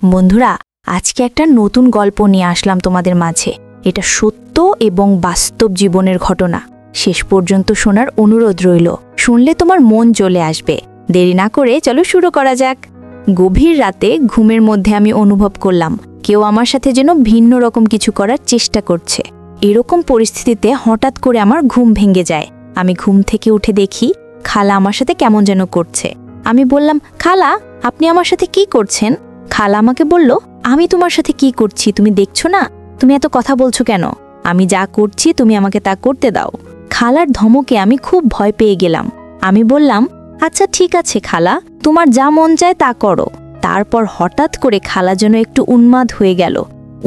বন্ধুরা, আজকে একটা নতুন গল্প নিয়ে আসলাম তোমাদের মাঝে। এটা সত্য এবং বাস্তব জীবনের ঘটনা। শেষ পর্যন্ত শোনার অনুরোধ রইল। শুনলে তোমার মন চলে আসবে। দেরি না করে চলো শুরু করা যাক। গভীর রাতে ঘুমের মধ্যে আমি অনুভব করলাম কেউ আমার সাথে যেন ভিন্ন রকম কিছু করার চেষ্টা করছে। এরকম পরিস্থিতিতে হঠাৎ করে আমার ঘুম ভেঙে যায়। আমি ঘুম থেকে উঠে দেখি খালা আমার সাথে কেমন যেন করছে। আমি বললাম, খালা, আপনি আমার সাথে কি করছেন? খালা আমাকে বলল, আমি তোমার সাথে কি করছি তুমি দেখছো না? তুমি এত কথা বলছো কেন? আমি যা করছি তুমি আমাকে তা করতে দাও। খালার ধমকে আমি খুব ভয় পেয়ে গেলাম। আমি বললাম, আচ্ছা ঠিক আছে খালা, তোমার যা মন চায় তা করো। তারপর হঠাৎ করে খালা যেন একটু উন্মাদ হয়ে গেল।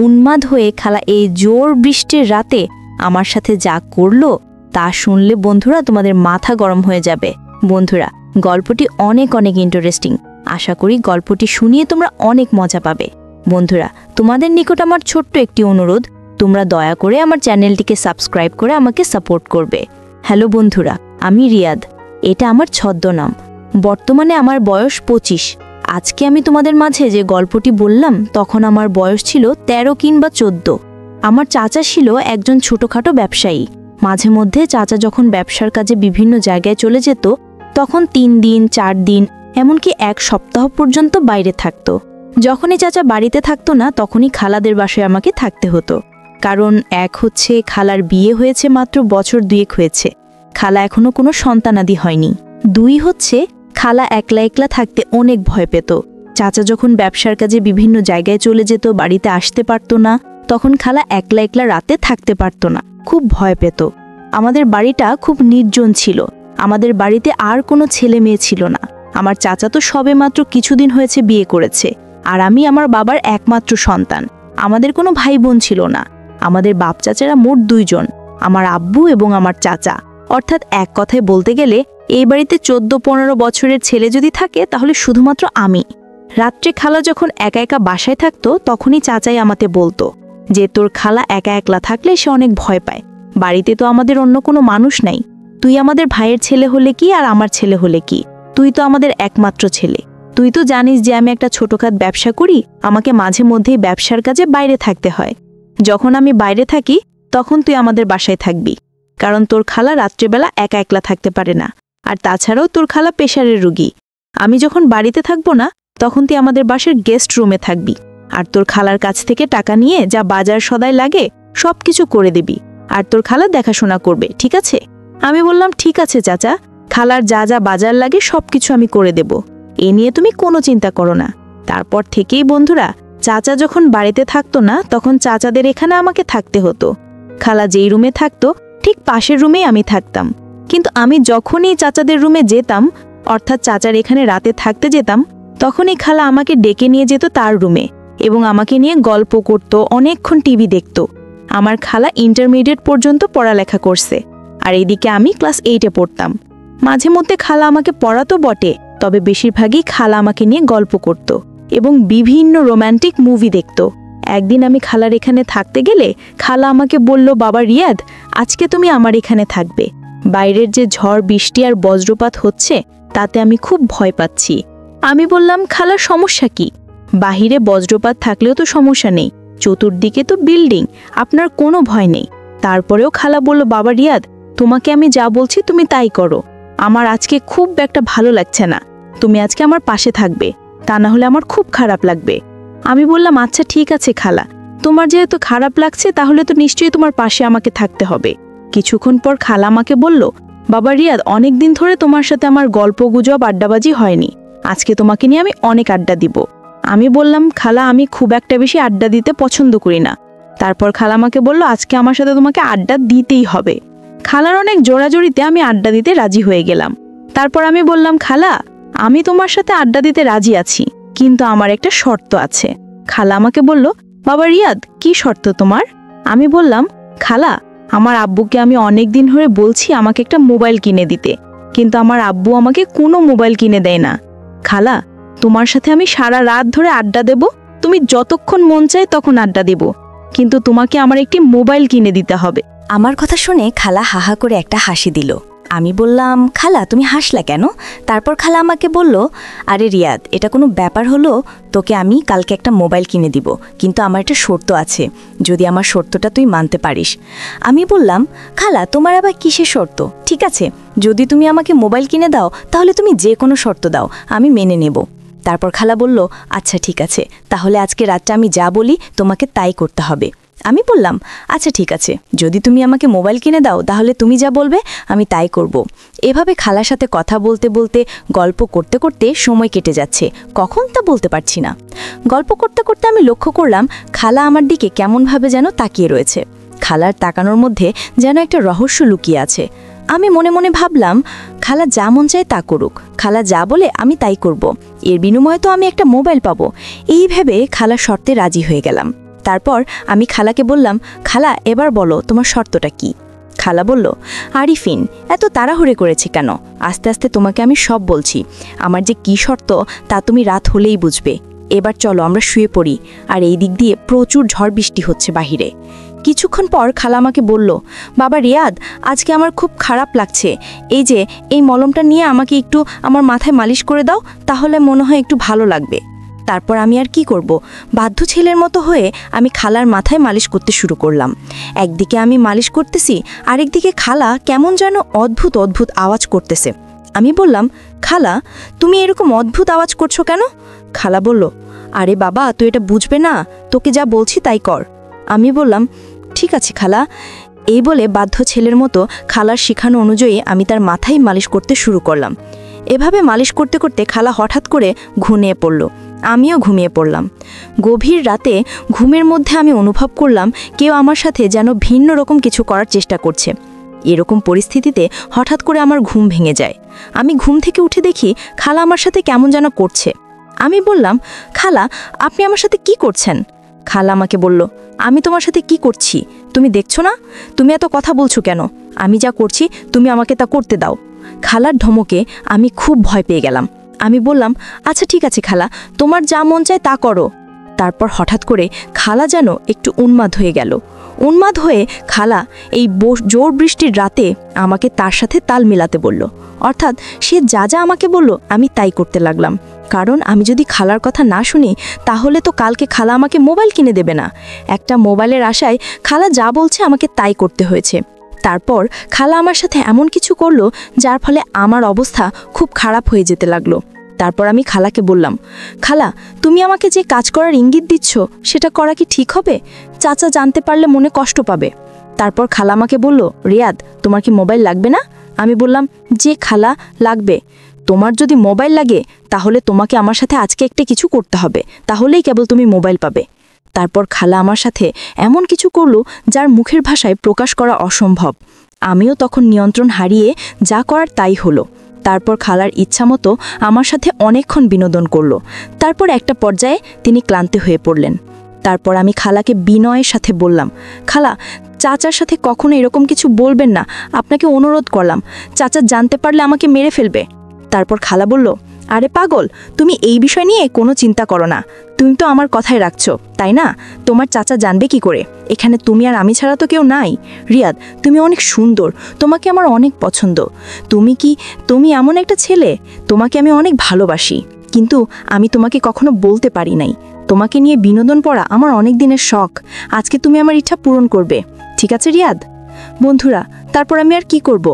উন্মাদ হয়ে খালা এই জোর বৃষ্টির রাতে আমার সাথে যা করলো তা শুনলে বন্ধুরা তোমাদের মাথা গরম হয়ে যাবে। বন্ধুরা, গল্পটি অনেক অনেক ইন্টারেস্টিং। আশা করি গল্পটি শুনিয়ে তোমরা অনেক মজা পাবে। বন্ধুরা, তোমাদের নিকট আমার ছোট্ট একটি অনুরোধ, তোমরা দয়া করে আমার চ্যানেলটিকে সাবস্ক্রাইব করে আমাকে সাপোর্ট করবে। হ্যালো বন্ধুরা, আমি রিয়াদ। এটা আমার ছদ্মনাম। বর্তমানে আমার বয়স 25। আজকে আমি তোমাদের মাঝে যে গল্পটি বললাম তখন আমার বয়স ছিল 13 কিংবা 14। আমার চাচা ছিল একজন ছোটখাটো ব্যবসায়ী। মাঝে মধ্যে চাচা যখন ব্যবসার কাজে বিভিন্ন জায়গায় চলে যেত তখন 3 দিন 4 দিন এমনকি 1 সপ্তাহ পর্যন্ত বাইরে থাকতো। যখনই চাচা বাড়িতে থাকতো না তখনই খালাদের বাসায় আমাকে থাকতে হতো। কারণ এক হচ্ছে খালার বিয়ে হয়েছে মাত্র বছর 2 হয়েছে, খালা এখনো কোনো সন্তানাদি হয়নি। 2 হচ্ছে খালা একলা একলা থাকতে অনেক ভয় পেত। চাচা যখন ব্যবসার কাজে বিভিন্ন জায়গায় চলে যেত, বাড়িতে আসতে পারতো না, তখন খালা একলা একলা রাতে থাকতে পারতো না, খুব ভয় পেত। আমাদের বাড়িটা খুব নির্জন ছিল। আমাদের বাড়িতে আর কোনো ছেলে মেয়ে ছিল না। আমার চাচা তো সবে মাত্র কিছুদিন হয়েছে বিয়ে করেছে, আর আমি আমার বাবার একমাত্র সন্তান। আমাদের কোনো ভাই বোন ছিল না। আমাদের বাপ চাচারা মোট 2 জন, আমার আব্বু এবং আমার চাচা। অর্থাৎ এক কথায় বলতে গেলে এই বাড়িতে 14-15 বছরের ছেলে যদি থাকে তাহলে শুধুমাত্র আমি। রাত্রে খালা যখন একা একা বাসায় থাকতো তখনই চাচাই আমাকে বলতো যে তোর খালা একা একলা থাকলে সে অনেক ভয় পায়। বাড়িতে তো আমাদের অন্য কোনো মানুষ নাই। তুই আমাদের ভাইয়ের ছেলে হলে কি আর আমার ছেলে হলে কি, তুই তো আমাদের একমাত্র ছেলে। তুই তো জানিস যে আমি একটা ছোটখাট ব্যবসা করি, আমাকে মাঝে মধ্যেই ব্যবসার কাজে বাইরে থাকতে হয়। যখন আমি বাইরে থাকি তখন তুই আমাদের বাসায় থাকবি, কারণ তোর খালা রাত্রেবেলা একা একলা থাকতে পারে না। আর তাছাড়াও তোর খালা প্রেশারের রোগী। আমি যখন বাড়িতে থাকবো না তখন তুই আমাদের বাসার গেস্ট রুমে থাকবি, আর তোর খালার কাছ থেকে টাকা নিয়ে যা বাজার সদাই লাগে সব কিছু করে দিবি, আর তোর খালা দেখাশোনা করবে, ঠিক আছে? আমি বললাম, ঠিক আছে চাচা, খালার যা যা বাজার লাগে সব কিছু আমি করে দেব, এ নিয়ে তুমি কোনো চিন্তা করো না। তারপর থেকেই বন্ধুরা, চাচা যখন বাড়িতে থাকতো না তখন চাচাদের এখানে আমাকে থাকতে হতো। খালা যেই রুমে থাকতো ঠিক পাশের রুমেই আমি থাকতাম। কিন্তু আমি যখনই চাচাদের রুমে যেতাম, অর্থাৎ চাচার এখানে রাতে থাকতে যেতাম, তখনই খালা আমাকে ডেকে নিয়ে যেত তার রুমে এবং আমাকে নিয়ে গল্প করত, অনেকক্ষণ টিভি দেখত। আমার খালা ইন্টারমিডিয়েট পর্যন্ত পড়ালেখা করছে, আর এইদিকে আমি ক্লাস 8-এ পড়তাম। মাঝে মধ্যে খালা আমাকে পড়াতো বটে, তবে বেশিরভাগই খালা আমাকে নিয়ে গল্প করত এবং বিভিন্ন রোম্যান্টিক মুভি দেখত। একদিন আমি খালার এখানে থাকতে গেলে খালা আমাকে বলল, বাবা রিয়াদ, আজকে তুমি আমার এখানে থাকবে। বাইরের যে ঝড় বৃষ্টি আর বজ্রপাত হচ্ছে তাতে আমি খুব ভয় পাচ্ছি। আমি বললাম, খালা সমস্যা কি? বাহিরে বজ্রপাত থাকলেও তো সমস্যা নেই, চতুর্দিকে তো বিল্ডিং, আপনার কোনো ভয় নেই। তারপরেও খালা বলল, বাবা রিয়াদ, তোমাকে আমি যা বলছি তুমি তাই করো। আমার আজকে খুব একটা ভালো লাগছে না, তুমি আজকে আমার পাশে থাকবে, তা না হলে আমার খুব খারাপ লাগবে। আমি বললাম, আচ্ছা ঠিক আছে খালা, তোমার যেহেতু খারাপ লাগছে তাহলে তো নিশ্চয়ই তোমার পাশে আমাকে থাকতে হবে। কিছুক্ষণ পর খালা আমাকে বলল, বাবা রিয়াদ, অনেক দিন ধরে তোমার সাথে আমার গল্প গুজব আড্ডাবাজি হয়নি, আজকে তোমাকে নিয়ে আমি অনেক আড্ডা দিব। আমি বললাম, খালা, আমি খুব একটা বেশি আড্ডা দিতে পছন্দ করি না। তারপর খালা আমাকে বলল, আজকে আমার সাথে তোমাকে আড্ডা দিতেই হবে। খালার অনেক জোরাজোরিতে আমি আড্ডা দিতে রাজি হয়ে গেলাম। তারপর আমি বললাম, খালা, আমি তোমার সাথে আড্ডা দিতে রাজি আছি, কিন্তু আমার একটা শর্ত আছে। খালা আমাকে বলল, বাবা রিয়াদ, কি শর্ত তোমার? আমি বললাম, খালা, আমার আব্বুকে আমি অনেক দিন ধরে বলছি আমাকে একটা মোবাইল কিনে দিতে, কিন্তু আমার আব্বু আমাকে কোনো মোবাইল কিনে দেয় না। খালা, তোমার সাথে আমি সারা রাত ধরে আড্ডা দেব, তুমি যতক্ষণ মন চায় তখন আড্ডা দেব, কিন্তু তোমাকে আমার একটি মোবাইল কিনে দিতে হবে। আমার কথা শুনে খালা হাহা করে একটা হাসি দিল। আমি বললাম, খালা তুমি হাসলা কেন? তারপর খালা আমাকে বলল, আরে রিয়াদ, এটা কোনো ব্যাপার হলো? তোকে আমি কালকে একটা মোবাইল কিনে দিব, কিন্তু আমার একটা শর্ত আছে, যদি আমার শর্তটা তুই মানতে পারিস। আমি বললাম, খালা তোমার আবার কিসের শর্ত? ঠিক আছে, যদি তুমি আমাকে মোবাইল কিনে দাও তাহলে তুমি যে কোনো শর্ত দাও, আমি মেনে নেব। তারপর খালা বলল, আচ্ছা ঠিক আছে, তাহলে আজকে রাতটা আমি যা বলি তোমাকে তাই করতে হবে। আমি বললাম, আচ্ছা ঠিক আছে, যদি তুমি আমাকে মোবাইল কিনে দাও তাহলে তুমি যা বলবে আমি তাই করব। এভাবে খালার সাথে কথা বলতে বলতে গল্প করতে করতে সময় কেটে যাচ্ছে, কখন তা বলতে পারছি না। গল্প করতে করতে আমি লক্ষ্য করলাম খালা আমার দিকে কেমনভাবে যেন তাকিয়ে রয়েছে। খালার তাকানোর মধ্যে যেন একটা রহস্য লুকিয়ে আছে। আমি মনে মনে ভাবলাম, খালা যা মন চায় তা করুক, খালা যা বলে আমি তাই করব, এর বিনিময়ে তো আমি একটা মোবাইল পাবো। এই ভেবে খালার শর্তে রাজি হয়ে গেলাম। তারপর আমি খালাকে বললাম, খালা এবার বলো তোমার শর্তটা কি? খালা বলল, আরিফিন, এত তাড়াহুড়ো করেছি কেন? আস্তে আস্তে তোমাকে আমি সব বলছি। আমার যে কি শর্ত তা তুমি রাত হলেই বুঝবে। এবার চলো আমরা শুয়ে পড়ি, আর এই দিক দিয়ে প্রচুর ঝড় বৃষ্টি হচ্ছে বাহিরে। কিছুক্ষণ পর খালা আমাকে বলল, বাবা রিয়াদ, আজকে আমার খুব খারাপ লাগছে, এই মলমটা নিয়ে আমাকে একটু আমার মাথায় মালিশ করে দাও, তাহলে মনে হয় একটু ভালো লাগবে। তারপর আমি আর কি করব, বাধ্য ছেলের মতো হয়ে আমি খালার মাথায় মালিশ করতে শুরু করলাম। একদিকে আমি মালিশ করতেছি, আরেকদিকে খালা কেমন যেন অদ্ভুত অদ্ভুত আওয়াজ করতেছে। আমি বললাম, খালা তুমি এরকম অদ্ভুত আওয়াজ করছো কেন? খালা বলল, আরে বাবা তুই এটা বুঝবে না, তোকে যা বলছি তাই কর। আমি বললাম, ঠিক আছে খালা। এই বলে বাধ্য ছেলের মতো খালার শিখানো অনুযায়ী আমি তার মাথায় মালিশ করতে শুরু করলাম। এভাবে মালিশ করতে করতে খালা হঠাৎ করে ঘুমিয়ে পড়ল, আমিও ঘুমিয়ে পড়লাম। গভীর রাতে ঘুমের মধ্যে আমি অনুভব করলাম কেউ আমার সাথে যেন ভিন্ন রকম কিছু করার চেষ্টা করছে। এরকম পরিস্থিতিতে হঠাৎ করে আমার ঘুম ভেঙে যায়। আমি ঘুম থেকে উঠে দেখি খালা আমার সাথে কেমন যেন করছে। আমি বললাম, খালা আপনি আমার সাথে কি করছেন? খালা আমাকে বলল, আমি তোমার সাথে কি করছি তুমি দেখছো না? তুমি এত কথা বলছো কেন? আমি যা করছি তুমি আমাকে তা করতে দাও। খালার ধমকে আমি খুব ভয় পেয়ে গেলাম। আমি বললাম, আচ্ছা ঠিক আছে খালা, তোমার যা মন চায় তা করো। তারপর হঠাৎ করে খালা যেন একটু উন্মাদ হয়ে গেল। উন্মাদ হয়ে খালা এই জোর বৃষ্টির রাতে আমাকে তার সাথে তাল মেলাতে বলল। অর্থাৎ সে যা যা আমাকে বলল আমি তাই করতে লাগলাম, কারণ আমি যদি খালার কথা না শুনি তাহলে তো কালকে খালা আমাকে মোবাইল কিনে দেবে না। একটা মোবাইলের আশায় খালা যা বলছে আমাকে তাই করতে হয়েছে। তারপর খালা আমার সাথে এমন কিছু করলো যার ফলে আমার অবস্থা খুব খারাপ হয়ে যেতে লাগলো। তারপর আমি খালাকে বললাম, খালা তুমি আমাকে যে কাজ করার ইঙ্গিত দিচ্ছ সেটা করা কি ঠিক হবে? চাচা জানতে পারলে মনে কষ্ট পাবে। তারপর খালা আমাকে বলল, রিয়াদ তোমার কি মোবাইল লাগবে না? আমি বললাম, যে খালা লাগবে। তোমার যদি মোবাইল লাগে তাহলে তোমাকে আমার সাথে আজকে একটা কিছু করতে হবে, তাহলেই কেবল তুমি মোবাইল পাবে। তারপর খালা আমার সাথে এমন কিছু করলো যার মুখের ভাষায় প্রকাশ করা অসম্ভব। আমিও তখন নিয়ন্ত্রণ হারিয়ে যা করার তাই হলো। তারপর খালার ইচ্ছামতো আমার সাথে অনেকক্ষণ বিনোদন করলো। তারপর একটা পর্যায়ে তিনি ক্লান্ত হয়ে পড়লেন। তারপর আমি খালাকে বিনয়ের সাথে বললাম, খালা চাচার সাথে কখনো এরকম কিছু বলবেন না, আপনাকে অনুরোধ করলাম, চাচা জানতে পারলে আমাকে মেরে ফেলবে। তারপর খালা বলল, আরে পাগল, তুমি এই বিষয় নিয়ে কোনো চিন্তা করো না, তুমি তো আমার কথাই রাখছো তাই না? তোমার চাচা জানবে কি করে? এখানে তুমি আর আমি ছাড়া তো কেউ নাই। রিয়াদ তুমি অনেক সুন্দর, তোমাকে আমার অনেক পছন্দ। তুমি এমন একটা ছেলে, তোমাকে আমি অনেক ভালোবাসি, কিন্তু আমি তোমাকে কখনো বলতে পারি নাই। তোমাকে নিয়ে বিনোদন পড়া আমার অনেক দিনের শখ, আজকে তুমি আমার ইচ্ছা পূরণ করবে, ঠিক আছে রিয়াদ? বন্ধুরা, তারপর আমি আর কি করব?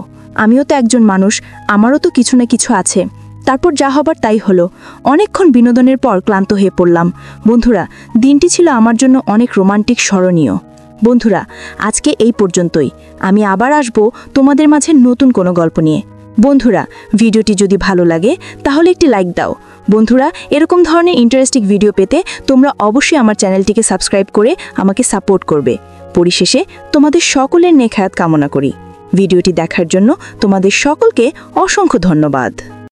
আমিও তো একজন মানুষ, আমারও তো কিছু না কিছু আছে। তারপর যা হবার তাই হলো। অনেকক্ষণ বিনোদনের পর ক্লান্ত হয়ে পড়লাম। বন্ধুরা, দিনটি ছিল আমার জন্য অনেক রোমান্টিক স্মরণীয়। বন্ধুরা, আজকে এই পর্যন্তই। আমি আবার আসব তোমাদের মাঝে নতুন কোনো গল্প নিয়ে। বন্ধুরা, ভিডিওটি যদি ভালো লাগে তাহলে একটি লাইক দাও। বন্ধুরা, এরকম ধরনের ইন্টারেস্টিং ভিডিও পেতে তোমরা অবশ্যই আমার চ্যানেলটিকে সাবস্ক্রাইব করে আমাকে সাপোর্ট করবে। পরিশেষে তোমাদের সকলের নেক হায়াত কামনা করি। ভিডিওটি দেখার জন্য তোমাদের সকলকে অসংখ্য ধন্যবাদ।